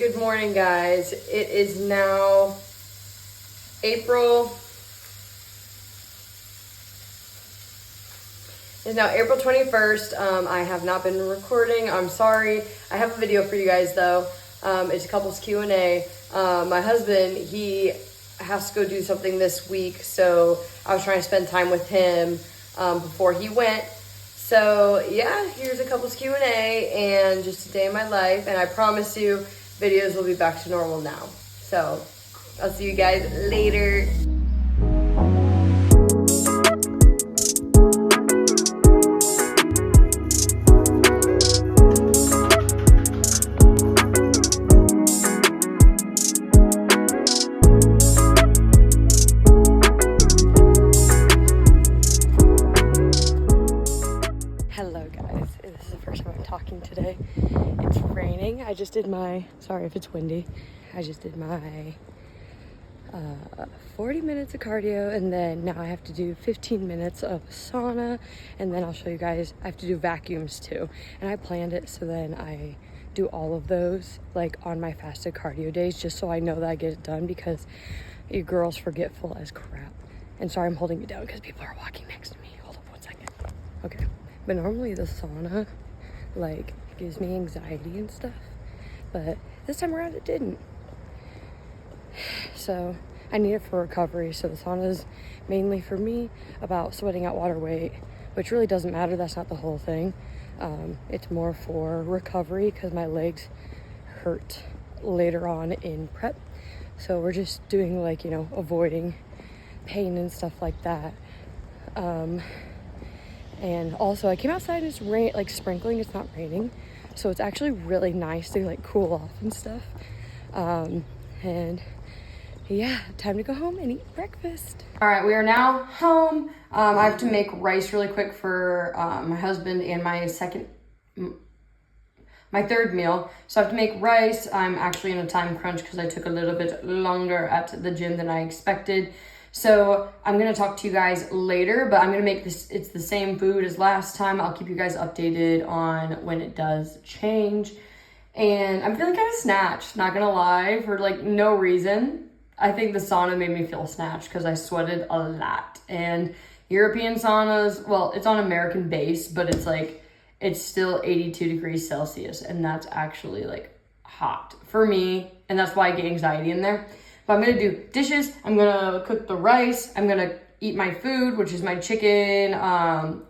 Good morning, guys. It is now April 21st. I have not been recording. I'm sorry. I have a video for you guys though. It's couples Q and A. My husband, he has to go do something this week, so I was trying to spend time with him before he went. So yeah, here's a couples Q and A and just a day in my life, and I promise you videos will be back to normal now. So I'll see you guys later. Hello guys, this is the first time I'm talking today. It's raining. I just did my, sorry if it's windy, I just did my 40 minutes of cardio, and then now I have to do 15 minutes of sauna, and then I'll show you guys, I have to do vacuums too. And I planned it so then I do all of those like on my fasted cardio days, just so I know that I get it done, because you girls forgetful as crap. And sorry I'm holding it down because people are walking next to me. Hold up 1 second. Okay. But normally the sauna like gives me anxiety and stuff, but this time around it didn't. So I need it for recovery. So the sauna is mainly for me about sweating out water weight, which really doesn't matter. That's not the whole thing. It's more for recovery because my legs hurt later on in prep. So we're just doing like, you know, avoiding pain and stuff like that. And also I came outside and it's rain, like sprinkling, it's not raining. So it's actually really nice to like cool off and stuff. And yeah, time to go home and eat breakfast. All right, we are now home. I have to make rice really quick for my husband and my third meal. So I have to make rice. I'm actually in a time crunch because I took a little bit longer at the gym than I expected. So I'm going to talk to you guys later, but I'm going to make this, it's the same food as last time. I'll keep you guys updated on when it does change. And I'm feeling kind of snatched, not going to lie, for like no reason. I think the sauna made me feel snatched because I sweated a lot. And European saunas, well, it's on American base, but it's like, it's still 82 degrees Celsius. And that's actually like hot for me. And that's why I get anxiety in there. But I'm gonna do dishes, I'm gonna cook the rice, I'm gonna eat my food, which is my chicken,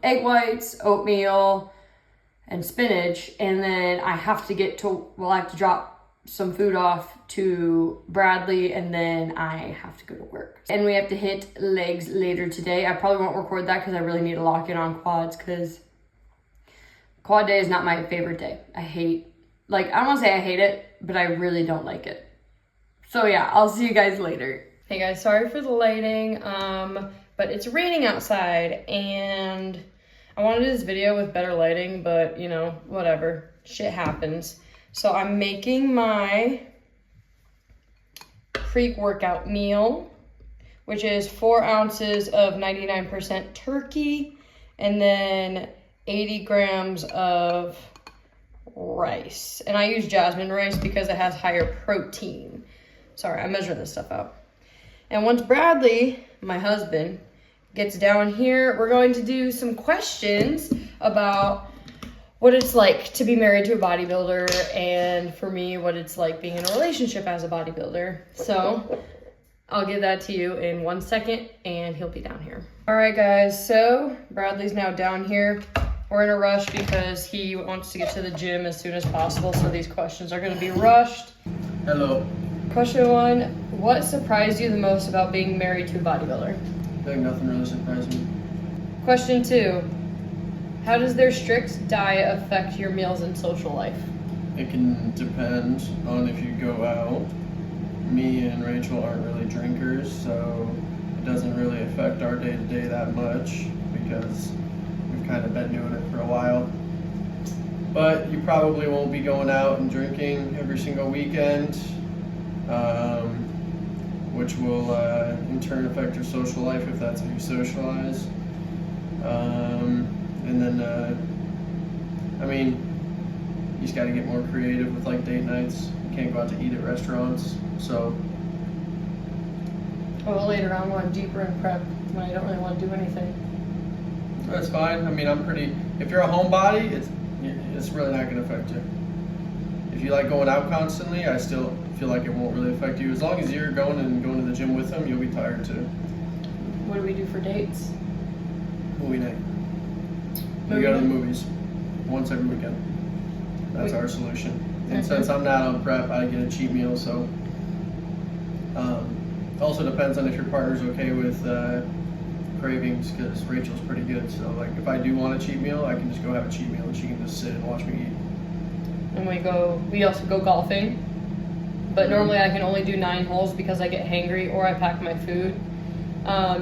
egg whites, oatmeal, and spinach. And then I have to drop some food off to Bradley, and then I have to go to work. And we have to hit legs later today. I probably won't record that because I really need to lock in on quads, because quad day is not my favorite day. I don't wanna say I hate it, but I really don't like it. So yeah, I'll see you guys later. Hey guys, sorry for the lighting, but it's raining outside, and I wanted this video with better lighting, but you know, whatever, shit happens. So I'm making my pre-workout meal, which is 4 ounces of 99% turkey, and then 80 grams of rice. And I use jasmine rice because it has higher protein. Sorry, I'm measuring this stuff out. And once Bradley, my husband, gets down here, we're going to do some questions about what it's like to be married to a bodybuilder, and for me, what it's like being in a relationship as a bodybuilder. So I'll give that to you in 1 second, and he'll be down here. All right, guys, so Bradley's now down here. We're in a rush because he wants to get to the gym as soon as possible, so these questions are gonna be rushed. Hello. Question 1, what surprised you the most about being married to a bodybuilder? I think nothing really surprised me. Question 2, how does their strict diet affect your meals and social life? It can depend on if you go out. Me and Rachel aren't really drinkers, so it doesn't really affect our day-to-day that much because we've kind of been doing it for a while. But you probably won't be going out and drinking every single weekend. Which will in turn affect your social life if that's how you socialize. And then, I mean, you just got to get more creative with like date nights. You can't go out to eat at restaurants. So. Well, later on when I'm deeper in prep, when I don't really want to do anything. That's fine. I mean, if you're a homebody, it's really not going to affect you. If you like going out constantly, I still feel like it won't really affect you. As long as you're going to the gym with them, you'll be tired too. What do we do for dates? Movie night. We go to the movies once every weekend. That's our solution. And since I'm not on prep, I get a cheat meal. So also depends on if your partner's okay with cravings, because Rachel's pretty good. So like if I do want a cheat meal, I can just go have a cheat meal and she can just sit and watch me eat. And we also go golfing. But normally I can only do 9 holes because I get hangry or I pack my food.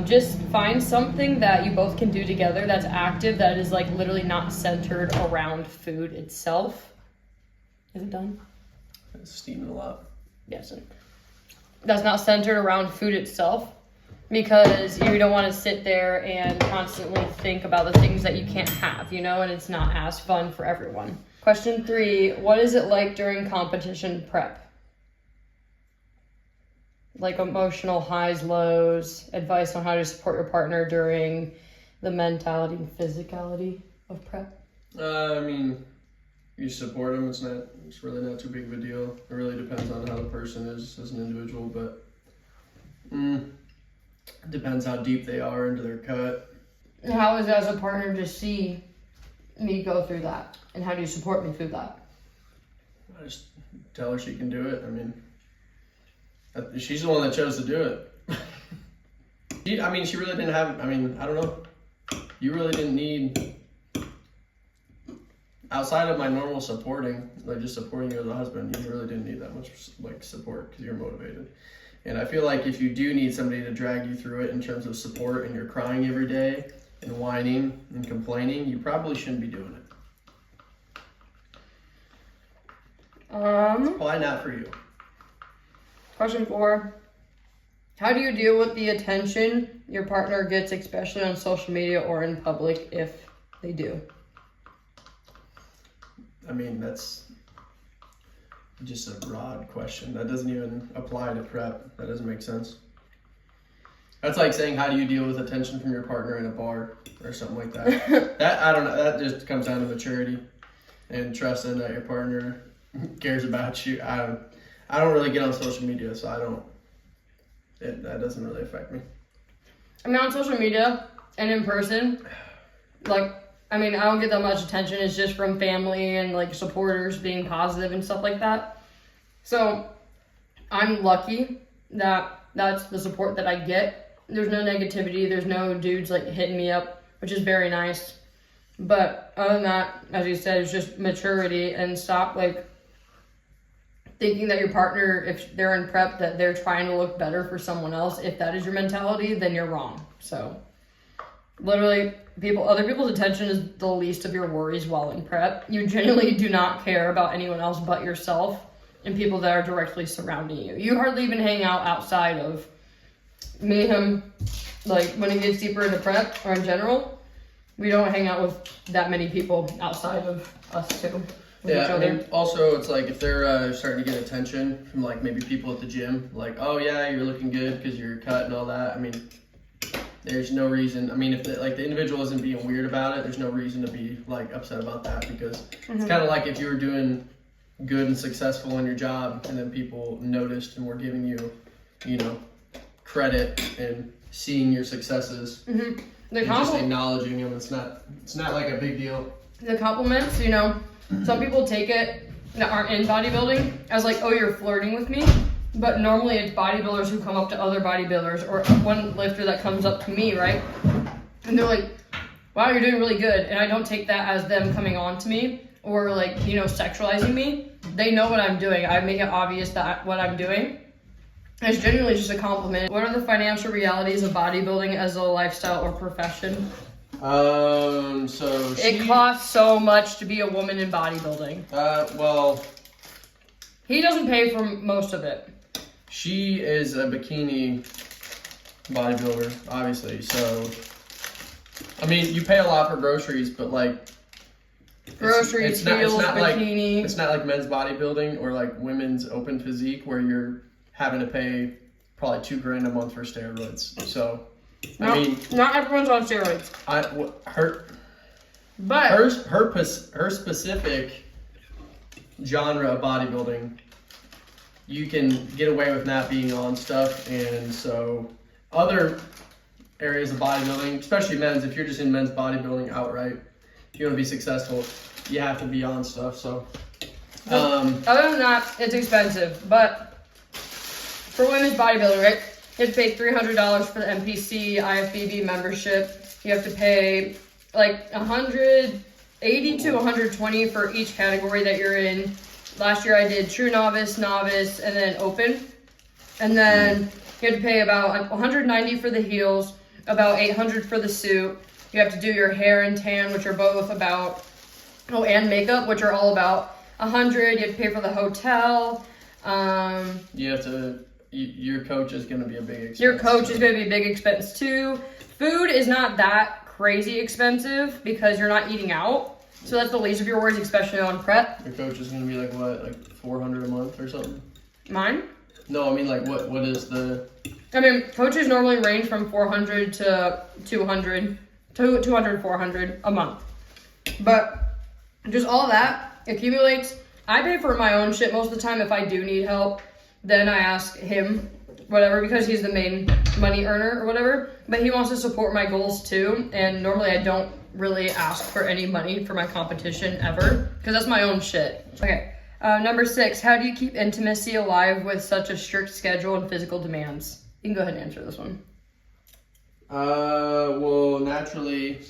Just find something that you both can do together that's active, that is like literally not centered around food itself. Is it done? It's steaming a lot. Yes. That's not centered around food itself, because you don't want to sit there and constantly think about the things that you can't have, and it's not as fun for everyone. Question 3, what is it like during competition prep? Like emotional highs, lows, advice on how to support your partner during the mentality and physicality of prep? I mean, you support them. It's really not too big of a deal. It really depends on how the person is as an individual, but it depends how deep they are into their cut. How is it as a partner to see me go through that, and how do you support me through that? I just tell her she can do it. I mean, she's the one that chose to do it. She really didn't have, I don't know. You really didn't need, outside of my normal supporting, like just supporting you as a husband, you really didn't need that much like support because you're motivated. And I feel like if you do need somebody to drag you through it in terms of support and you're crying every day and whining and complaining, you probably shouldn't be doing it. Why not for you? Question 4, how do you deal with the attention your partner gets, especially on social media or in public, if they do? That's just a broad question. That doesn't even apply to prep. That doesn't make sense. That's like saying, how do you deal with attention from your partner in a bar or something like that? I don't know. That just comes down to maturity and trusting that your partner cares about you. I don't really get on social media, so that doesn't really affect me. On social media and in person, I don't get that much attention. It's just from family and like supporters being positive and stuff like that. So I'm lucky that that's the support that I get. There's no negativity. There's no dudes like hitting me up, which is very nice. But other than that, as you said, it's just maturity, and stop like thinking that your partner, if they're in prep, that they're trying to look better for someone else. If that is your mentality, then you're wrong. So literally, other people's attention is the least of your worries while in prep. You genuinely do not care about anyone else but yourself and people that are directly surrounding you. You hardly even hang out outside of me and him. Like when it gets deeper into prep or in general, we don't hang out with that many people outside of us two. Yeah, and also it's like if they're starting to get attention from like maybe people at the gym, like, oh yeah, you're looking good because you're cut and all that. There's no reason. If the individual isn't being weird about it, there's no reason to be like upset about that, because it's kind of like if you were doing good and successful in your job and then people noticed and were giving you, credit and seeing your successes and just acknowledging them. It's not like a big deal. The compliments, some people take it that aren't in bodybuilding as like, oh, you're flirting with me. But normally it's bodybuilders who come up to other bodybuilders, or one lifter that comes up to me, right? And they're like, wow, you're doing really good. And I don't take that as them coming on to me or like, sexualizing me. They know what I'm doing. I make it obvious that what I'm doing. It's genuinely just a compliment. What are the financial realities of bodybuilding as a lifestyle or profession? It costs so much to be a woman in bodybuilding. He doesn't pay for most of it. She is a bikini bodybuilder, obviously. So, you pay a lot for groceries, but like Groceries, heels, bikini. It's not like men's bodybuilding or like women's open physique where you're having to pay probably $2,000 a month for steroids. So, I mean, not everyone's on steroids. Her specific genre of bodybuilding, you can get away with not being on stuff, and so other areas of bodybuilding, especially men's, if you're just in men's bodybuilding outright, if you want to be successful, you have to be on stuff. So, other than that, it's expensive. But for women's bodybuilding, right, you have to pay $300 for the NPC, IFBB membership. You have to pay like $180 to $120 for each category that you're in. Last year I did true novice, novice, and then open. And then you have to pay about $190 for the heels, about $800 for the suit. You have to do your hair and tan, which are both about, and makeup, which are all about $100. You have to pay for the hotel. You have to, your coach is going to be a big expense. Your coach is going to be a big expense too. Food is not that crazy expensive because you're not eating out. So that's the least of your worries, especially on prep. Your coach is going to be like what, like $400 a month or something? Mine? No, I mean like what is the... I mean, coaches normally range from $400 to $200, $400 a month. But just all that accumulates. I pay for my own shit most of the time. If I do need help, then I ask him, whatever, because he's the main money earner or whatever. But he wants to support my goals too. And normally I don't really ask for any money for my competition ever, because that's my own shit. Okay. Number 6, how do you keep intimacy alive with such a strict schedule and physical demands? You can go ahead and answer this one. Well, naturally,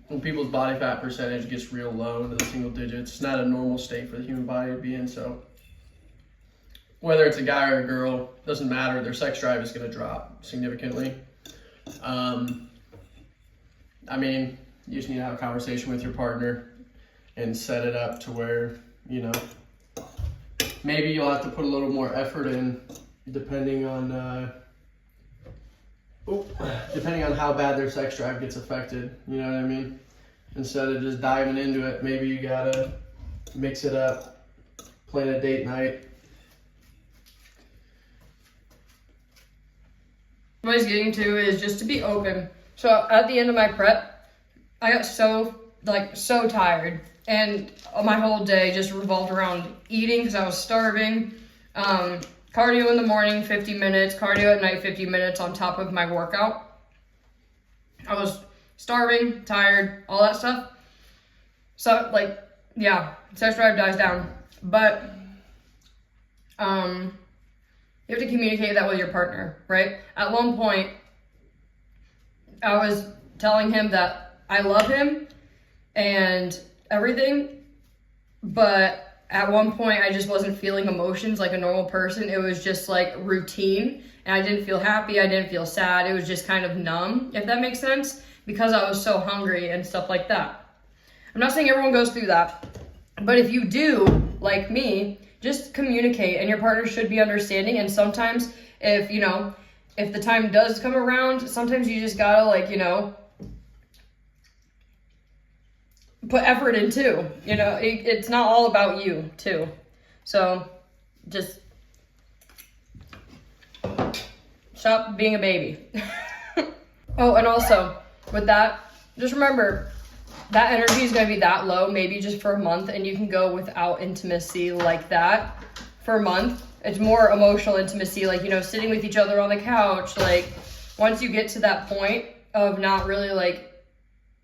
when people's body fat percentage gets real low into the single digits, it's not a normal state for the human body to be in. So whether it's a guy or a girl, doesn't matter. Their sex drive is going to drop significantly. I mean, you just need to have a conversation with your partner and set it up to where, you know, maybe you'll have to put a little more effort in depending on how bad their sex drive gets affected. You know what I mean? Instead of just diving into it, maybe you gotta mix it up, plan a date night. What I was getting to is just to be open. So at the end of my prep, I got so tired, and my whole day just revolved around eating because I was starving. Cardio in the morning, 50 minutes, cardio at night, 50 minutes on top of my workout. I was starving, tired, all that stuff. So sex drive dies down. But you have to communicate that with your partner, right? At one point, I was telling him that I love him and everything, but at one point I just wasn't feeling emotions like a normal person. It was just like routine, and I didn't feel happy, I didn't feel sad. It was just kind of numb, if that makes sense, because I was so hungry and stuff like that. I'm not saying everyone goes through that, but if you do, like me, just communicate, and your partner should be understanding. And sometimes if the time does come around, sometimes you just gotta put effort in too. It's not all about you too. So just stop being a baby. Oh, and also with that, just remember that energy is going to be that low, maybe just for a month, and you can go without intimacy like that for a month. It's more emotional intimacy, sitting with each other on the couch. Once you get to that point of not really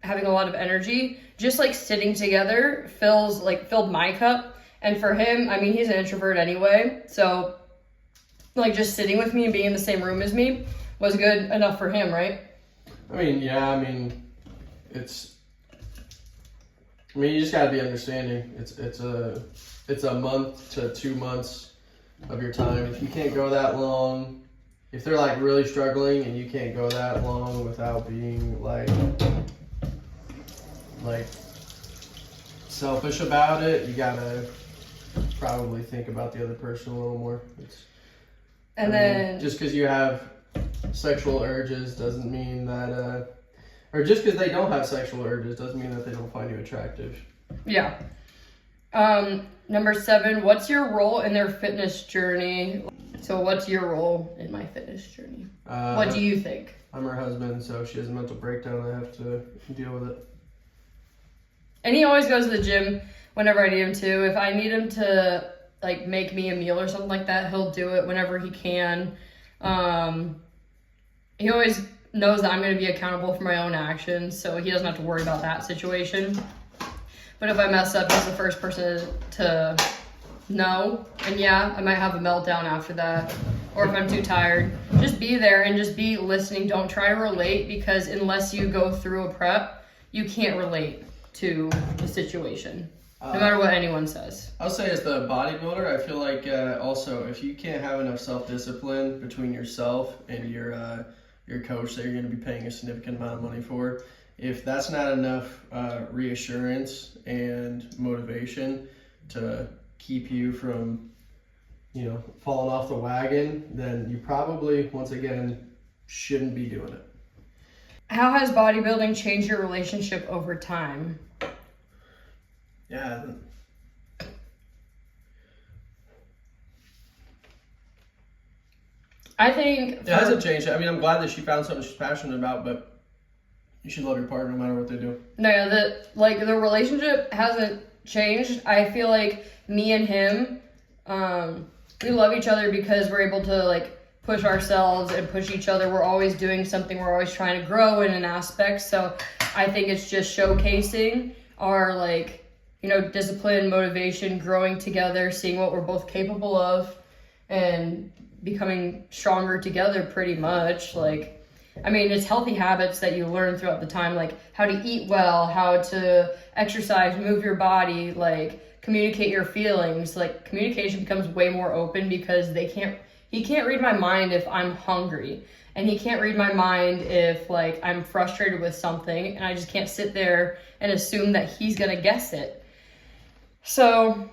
having a lot of energy, just sitting together filled my cup. And for him, I mean, he's an introvert anyway, so just sitting with me and being in the same room as me was good enough for him, right? You just gotta be understanding. It's a month to 2 months of your time. If you can't go that long, if they're really struggling and you can't go that long without being selfish about it, you gotta probably think about the other person a little more. Then just because you have sexual urges doesn't mean that Or just because they don't have sexual urges doesn't mean that they don't find you attractive. Yeah. Number 7, what's your role in their fitness journey? So what's your role in my fitness journey? What do you think? I'm her husband, so if she has a mental breakdown, I have to deal with it. And he always goes to the gym whenever I need him to. If I need him to like make me a meal or something like that, he'll do it whenever he can. He always knows that I'm going to be accountable for my own actions, so he doesn't have to worry about that situation. But if I mess up, he's the first person to know. And yeah, I might have a meltdown after that. Or if I'm too tired, just be there and just be listening. Don't try to relate, because unless you go through a prep, you can't relate to the situation, no matter what anyone says. I'll say as the bodybuilder, I feel like also if you can't have enough self-discipline between yourself and your coach that you're going to be paying a significant amount of money for, if that's not enough reassurance and motivation to keep you from, falling off the wagon, then you probably, once again, shouldn't be doing it. How has bodybuilding changed your relationship over time? Yeah. I think... It hasn't changed. I mean, I'm glad that she found something she's passionate about, but you should love your partner no matter what they do. No, the relationship hasn't changed. I feel like me and him, we love each other because we're able to push ourselves and push each other. We're always doing something. We're always trying to grow in an aspect. So I think it's just showcasing our discipline, motivation, growing together, seeing what we're both capable of, and becoming stronger together pretty much. It's healthy habits that you learn throughout the time, like how to eat well, how to exercise, move your body, communicate your feelings. Communication becomes way more open because he can't read my mind if I'm hungry, and he can't read my mind if I'm frustrated with something, and I just can't sit there and assume that he's gonna guess it. So,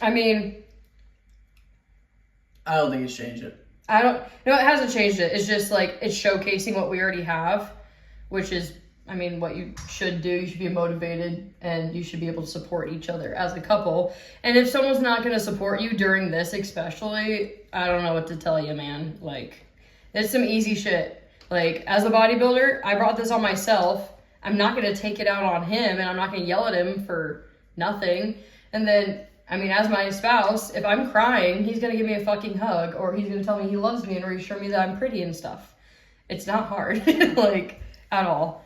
I don't think it's changed it. No, it hasn't changed it. It's just it's showcasing what we already have, which is, what you should do. You should be motivated, and you should be able to support each other as a couple. And if someone's not going to support you during this, especially, I don't know what to tell you, man. It's some easy shit. As a bodybuilder, I brought this on myself. I'm not going to take it out on him, and I'm not going to yell at him for nothing. And then, as my spouse, if I'm crying, he's going to give me a fucking hug, or he's going to tell me he loves me and reassure me that I'm pretty and stuff. It's not hard, at all.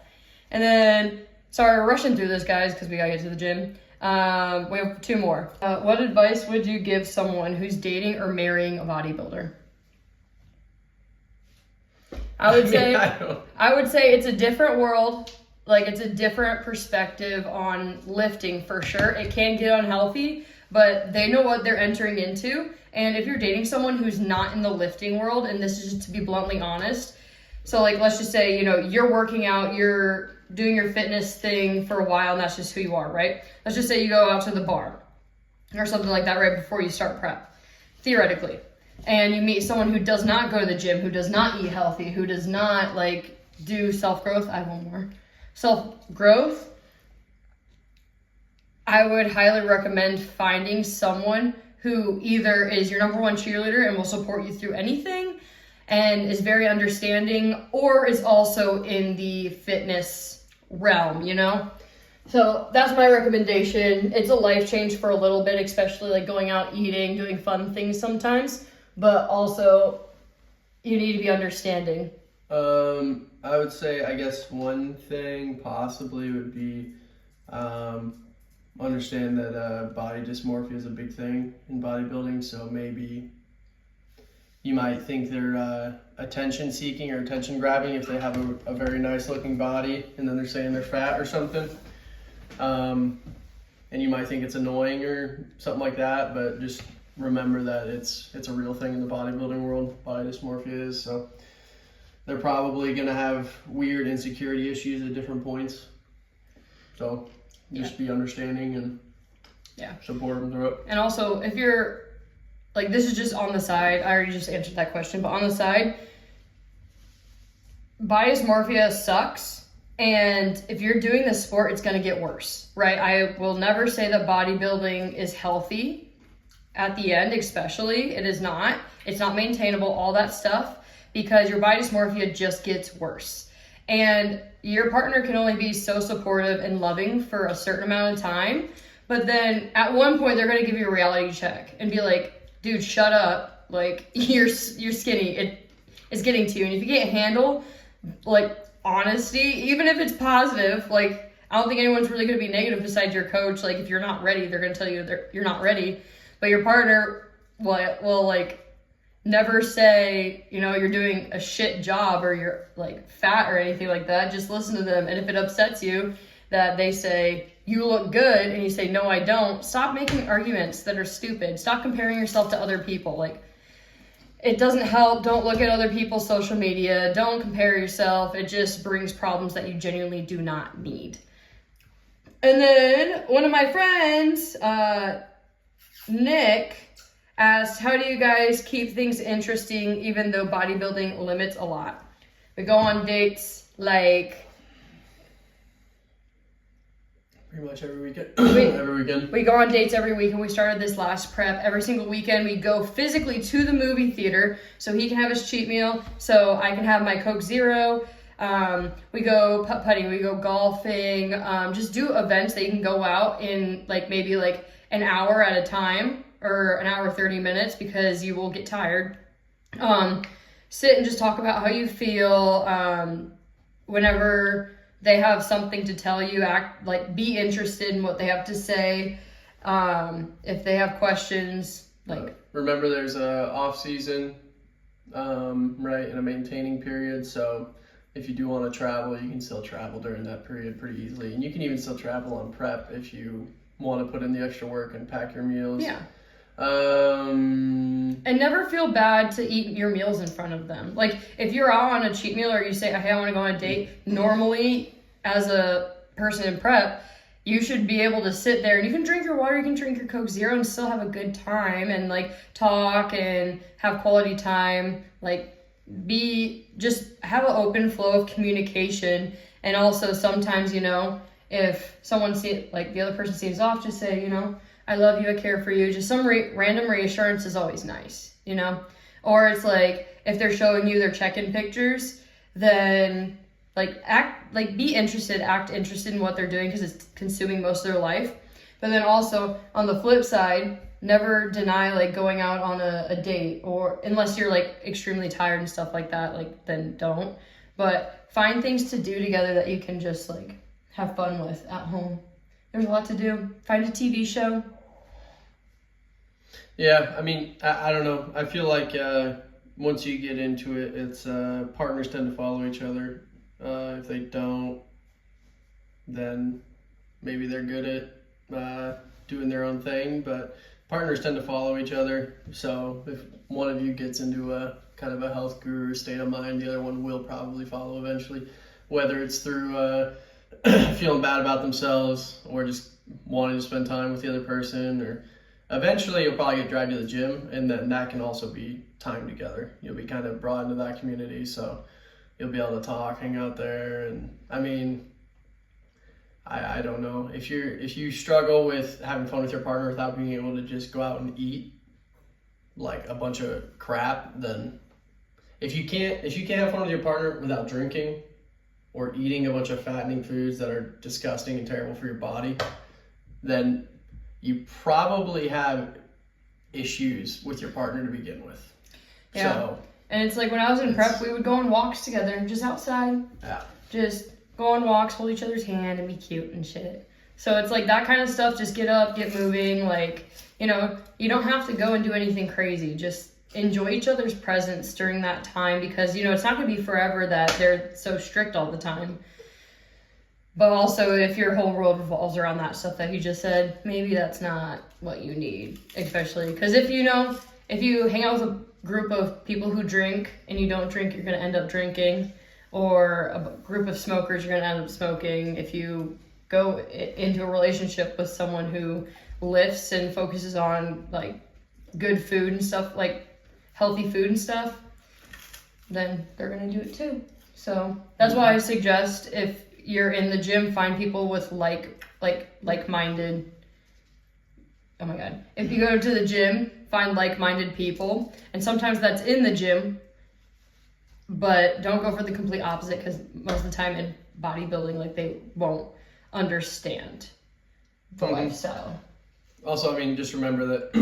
And then, sorry, we're rushing through this, guys, because we got to get to the gym. We have 2 more. What advice would you give someone who's dating or marrying a bodybuilder? I would say it's a different world. It's a different perspective on lifting for sure. It can get unhealthy, but they know what they're entering into. And if you're dating someone who's not in the lifting world, and this is just to be bluntly honest, so let's just say, you're working out, you're doing your fitness thing for a while, and that's just who you are, right? Let's just say you go out to the bar or something like that right before you start prep, theoretically. And you meet someone who does not go to the gym, who does not eat healthy, who does not do self-growth. I have one more. Self-growth. I would highly recommend finding someone who either is your number one cheerleader and will support you through anything and is very understanding, or is also in the fitness realm, So that's my recommendation. It's a life change for a little bit, especially going out eating, doing fun things sometimes, but also you need to be understanding. I would say, I guess one thing possibly would be understand that body dysmorphia is a big thing in bodybuilding. So maybe you might think they're attention seeking or attention grabbing if they have a very nice looking body and then they're saying they're fat or something. And you might think it's annoying or something like that, but just remember that it's a real thing in the bodybuilding world. Body dysmorphia is, so they're probably going to have weird insecurity issues at different points. So just be understanding and support them through it. And also, if you're, this is just on the side, I already just answered that question, but on the side, body dysmorphia sucks, And if you're doing this sport, it's going to get worse, right? I will never say that bodybuilding is healthy at the end, especially. It is not. It's not maintainable, all that stuff, because your body dysmorphia just gets worse. And your partner can only be so supportive and loving for a certain amount of time. But then at one point, they're going to give you a reality check and be like, dude, shut up. Like, you're skinny. It is getting to you. And if you can't handle, like, honesty, even if it's positive, like, I don't think anyone's really going to be negative besides your coach. Like, if you're not ready, they're going to tell you you're not ready. But your partner will like never say, you know, you're doing a shit job or you're like fat or anything like that. Just listen to them. And if it upsets you that they say you look good and you say, no, I don't, stop making arguments that are stupid. Stop comparing yourself to other people. Like, it doesn't help. Don't look at other people's social media. Don't compare yourself. It just brings problems that you genuinely do not need. And then one of my friends, Nick, asked, how do you guys keep things interesting even though bodybuilding limits a lot? We go on dates like... pretty much every weekend. Every weekend. We go on dates every week, and we started this last prep. Every single weekend, we go physically to the movie theater so he can have his cheat meal, so I can have my Coke Zero. We go putt-putting, we go golfing, just do events that you can go out in like maybe like an hour at a time or an hour 30 minutes because you will get tired. Sit and just talk about how you feel. Whenever they have something to tell you, be interested in what they have to say. If they have questions, remember there's a off season, right, and a maintaining period. So if you do want to travel, you can still travel during that period pretty easily. And you can even still travel on prep if you want to put in the extra work and pack your meals. Yeah. And never feel bad to eat your meals in front of them. Like, if you're out on a cheat meal or you say, hey, I want to go on a date, normally as a person in prep, you should be able to sit there and you can drink your water, you can drink your Coke Zero and still have a good time and like talk and have quality time. Like, just have an open flow of communication. And also sometimes, you know, if someone the other person seems off, just say, you know, I love you, I care for you. Just some random reassurance is always nice, you know? Or it's like, if they're showing you their check-in pictures, then be interested, act interested in what they're doing because it's consuming most of their life. But then also, on the flip side, never deny like going out on a date, or unless you're like extremely tired and stuff like that, like then don't. But find things to do together that you can just like have fun with at home. There's a lot to do. Find a TV show. Yeah, I mean, I don't know. I feel like once you get into it, it's partners tend to follow each other. If they don't, then maybe they're good at doing their own thing, but partners tend to follow each other. So if one of you gets into a kind of a health guru state of mind, the other one will probably follow eventually, whether it's through feeling bad about themselves or just wanting to spend time with the other person, or eventually you'll probably get dragged to the gym, and then that can also be time together. You'll be kind of brought into that community, so you'll be able to talk, hang out there. And I mean, I don't know, if you struggle with having fun with your partner without being able to just go out and eat like a bunch of crap, then if you can't have fun with your partner without drinking or eating a bunch of fattening foods that are disgusting and terrible for your body, then you probably have issues with your partner to begin with. Yeah. So, and it's like when I was in prep, we would go on walks together, just outside. Yeah. Just go on walks, hold each other's hand, and be cute and shit. So it's like that kind of stuff. Just get up, get moving. Like, you know, you don't have to go and do anything crazy. Just enjoy each other's presence during that time, because, you know, it's not going to be forever that they're so strict all the time. But also, if your whole world revolves around that stuff that you just said, maybe that's not what you need. Especially because if you hang out with a group of people who drink and you don't drink, you're going to end up drinking. Or a group of smokers, you're going to end up smoking. If you go into a relationship with someone who lifts and focuses on like good food and stuff, like healthy food and stuff, then they're going to do it too. So that's why I suggest, if you're in the gym, find people with like-minded. Oh my God. If you go to the gym, find like-minded people. And sometimes that's in the gym, but don't go for the complete opposite, because most of the time in bodybuilding, like, they won't understand the lifestyle. Also, I mean, just remember that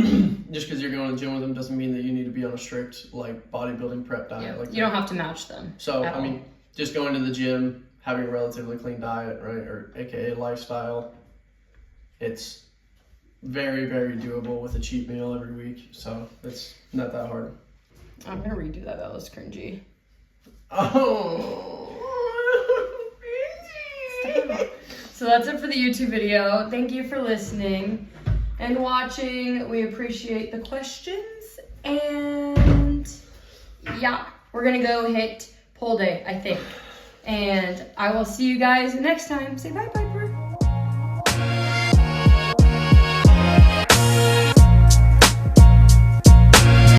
just because you're going to the gym with them doesn't mean that you need to be on a strict, like, bodybuilding prep diet. Yeah, like you don't have to match them. So, I mean, just going to the gym, having a relatively clean diet, right, or AKA lifestyle, it's very, very doable with a cheat meal every week. So it's not that hard. I'm gonna redo that. That was cringy. Oh. So that's it for the YouTube video. Thank you for listening and watching. We appreciate the questions. And yeah, we're gonna go hit pull day, I think. And I will see you guys next time. Say bye, bye,